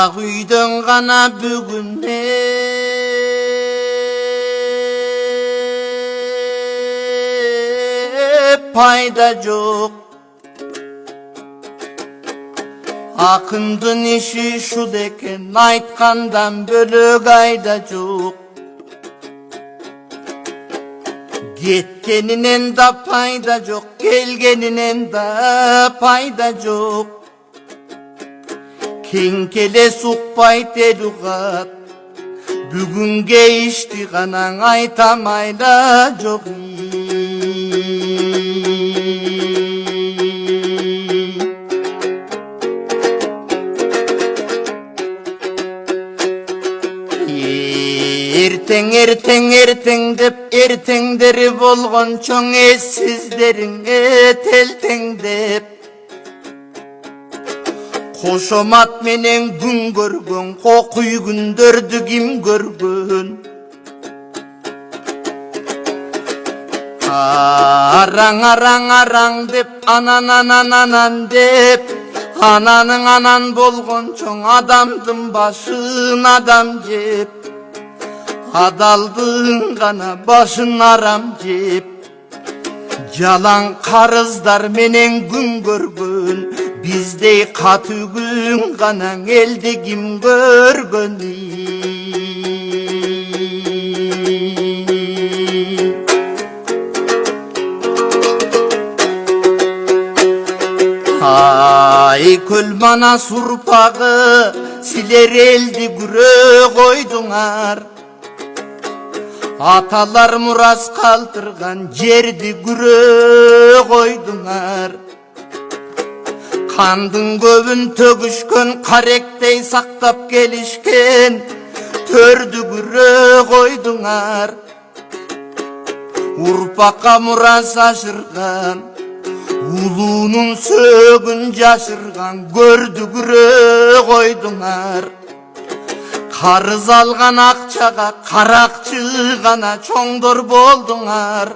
Ақ үйден ғана бүгіне пайда жоқ. Ақындың іші шуд екен, айтқандан бөлек айда жоқ. Кеткенінен да пайда жоқ, келгенінен да пайда жоқ. Кең келе суқпай телуғат, бүгінге ішті ғанаң айтамайла жоқ. Ертең деп ертеңдері болған чоң ессіздеріңе телтеңдеп. Қошомат менен күн көргөн, қоқуй күндөрдү ким көргөн. Араң деп, анан деп, ананың анан болгон чоң адамдын башын адам жеп. Адалдың ғана башын арам жеп. Жалаң қарыздар менен күн көргөн, биздей каты күн ғана элди ким көргөн. Ай көл манас урпагы, силер элди күрө койдуңар. Аталар мурас калтырган жерди күрө койдуңар. Кандын көбүн төгүшкөн, каректей сактап келишкен төрдү күрө койдуңар. Урпакка мурас ашырган, улуунун сөгүн жашырган көрдү күрө койдуңар. Қарыз алған ақчаға қарақчы ғана чоңдор болдуңар.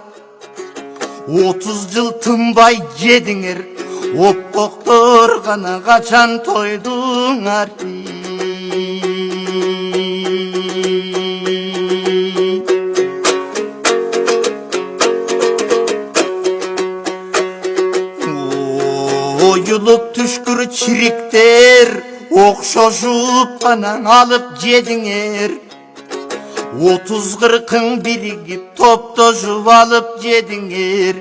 30 жыл тынбай жедіңер, оппоқтор ғана қачан тойдуңар. Ойылып түшкүр чириктер, оқшошуп қанан алып жедіңер. 30-40 бірігіп топтошуп алып жедіңер.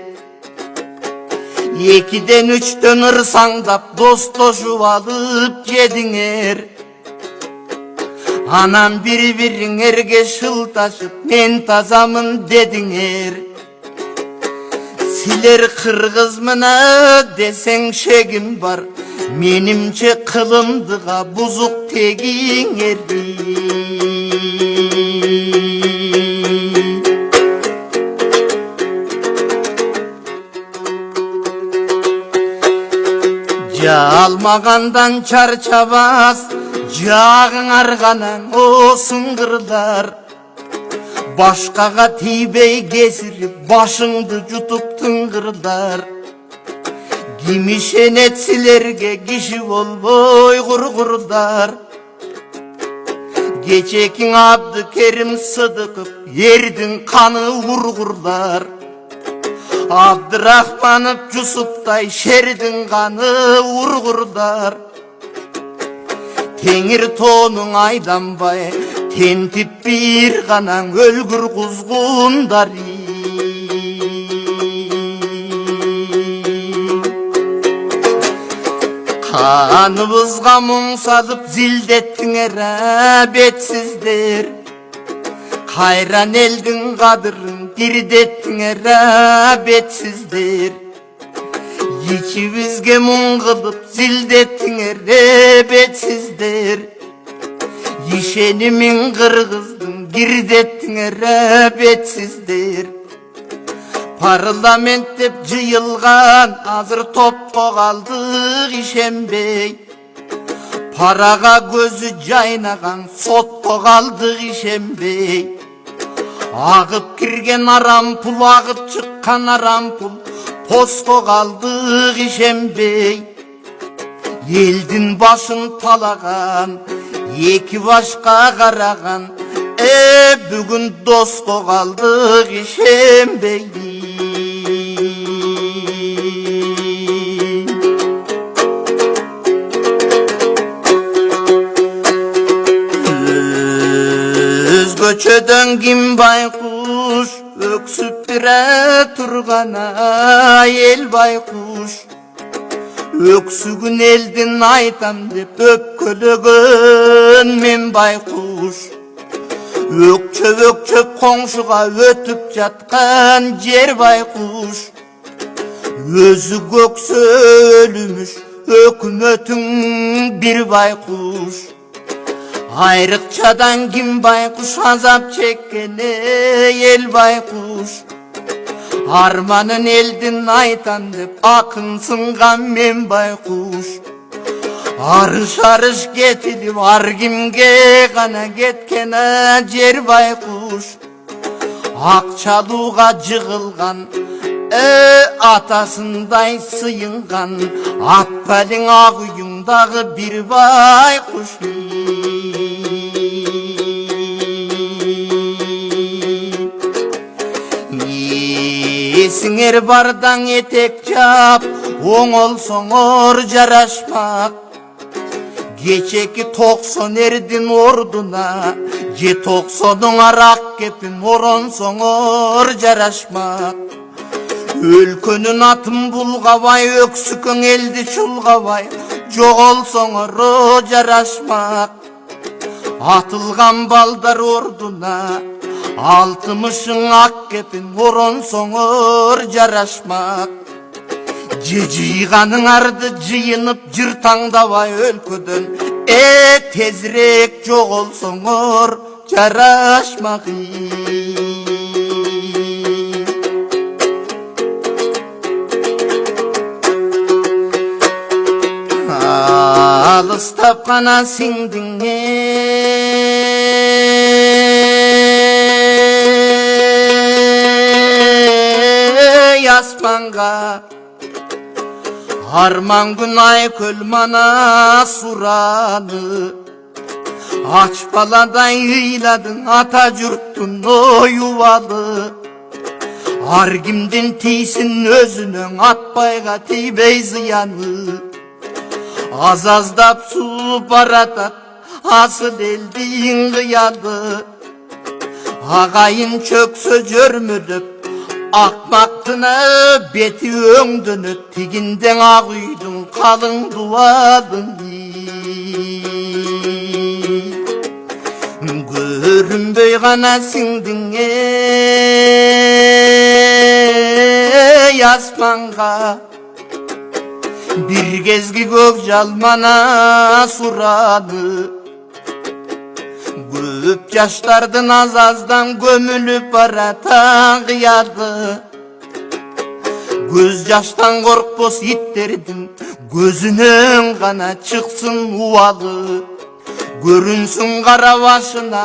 2-ден 3-ден ырсаңдап достошуп алып жедіңер. Анан бір-біріңерге шылташып мен тазамын дедіңер. Силер қырғыз мына десең шегім бар, менимче кылымдыга бузук тегиңер. Жалмагандан чарчабас, жагыңар ғанаң осуңгырдар. Башкага тийбей кесирип, башыңды жутуп тыңгырдар. Ким ишенет силерге, киши болбой кургурдар. Кечекиң Абдыкерим Сыдыков, эрдин каны ургурдар. Абдырахманов Жусуптай, шердин каны ургурдар. Теңир тоонуң айданбай, тентип бир канаң өлгүр кузгундар. Kanımızga muң salıp zildеттіңер бетсіздер. Кайран элдин кадырын бирдеттіңер бетсіздер. Ичибизге мұң кылып зилдеттіңер бетсіздер. Ишенимин кыргыздын кирдеттіңер бетсіздер. Parlament деп жыйылган, азыр топко калдык ишенбей. Парага көзү жайнаган, сотко калдык ишенбей. Агып кирген арам пул, агып чыккан арам пул, поско калдык ишенбей. Элдин башын талаган, Eki başka karagan bugün dosto kaldık işembeyi. Özgöçödön kim baykuş öksüp bire turgana el baykuş. Öksügün eldin aytam dep öpkölөгөн men baykuş. Ökçöp ökçöp koңшуга ötüp жаткан жер baykuş. Özü göksö ölümüş ökümötüň bir baykuş. Ayrıkçadan kim baykuş azap çekkene el baykuş. Armanın eldin aytan dep akın sıngan men baykuş. Arış arış getilip ar kimge gana getkene jer baykuş. Akçaluğa jığılgan atasınday sıyıngan Appalin ağıyındağı bir baykuş. Esiңер бардан етек жап, оңолсоңор жарашмак. Geçeki 90 erdin orduna, je 90'ın arak kepin oronsoңor жарашмак. Өлкөнүн атын булгабай, өксүкөң элди чулгабай, жоголсоңор жарашмак. Атылган балдар ордуна, 60'ың ак кепин оронсоңор жарашмак. Жыйганың арды жыйынып жыр таңдабай өлкөдөн тезирээк жоголсоңор жарашмак. Алыстап кана сиңдиң аспанга. Arman gün ay köl mana surаны. Aç baladan hıyladın ata jurttun o yuvalı. Ar kimdin tiysin özünün atbayga tiybey ziyanı. Az-azdap su baratat asıl eldiğin kıyalı. Agayın çöksö jörmülüp akmaktına beti öңdөнөт тигинден ак үйдүн калың дубадын. Көрүнбөй гана сиңдиң аспанга. Бир кезги көк жалмана сурады. Көп жаштардын аз-аздан көмүлүп баратан кыярды. Көз жаштан коркпос иттердин көзүнөн гана чыксын убалы. Көрүнсүн кара башына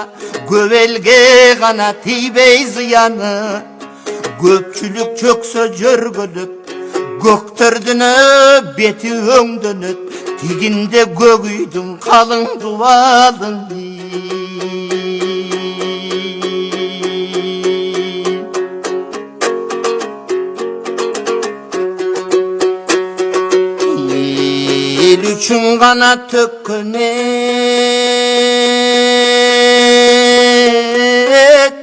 көп элге гана тийбей зыяны. Көпчүлүк чөксө жөргөлөп көктөрдүн бети өңдөнөт тигинде көк үйдүн калың дубалын. El üçün gana tökköne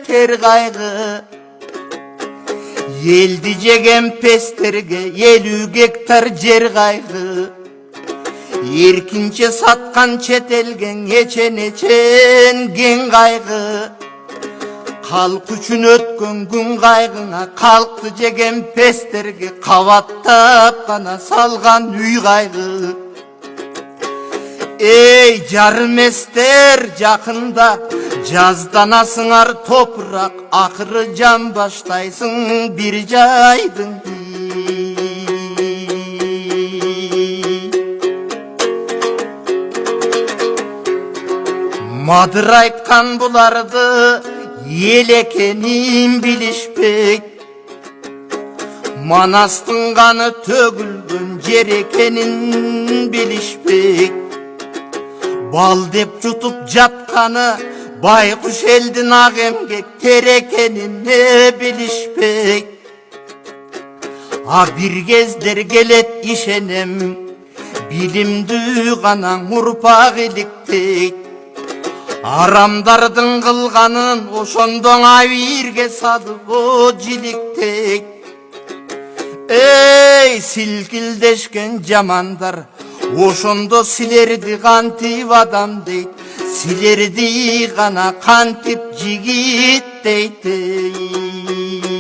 ter kaygı. Eldi jegen pesterge 50 gektar jer kaygı. Erkinçe satkan çet elgen eçen gen kaygı. Halk üçün ötkön gün kaygına kalktı jegen pesterge kavattap gana salgan üy kaygı. Ey jarım ester jakында жазданасыңар топырақ, ақыры жан баштайсың bir жайдың. Мадыр айтқан бұларды ел екенін білішпек, Манастың қаны төгілген жер екенін білішпек. бал деп жұтып жатқаны байқұш елдің ақ емгек тер екенін не білішпей. Bir кездер келет ишенем билимдүү ғана ұрпақ иликтейт. Арамдардың қылғанын ошондоңа бирге салып о жиликтейт. Эй, силкилдешкен жамандар, ошондо силерди кантип адам дейт, силерди гана кантип жигит дейт.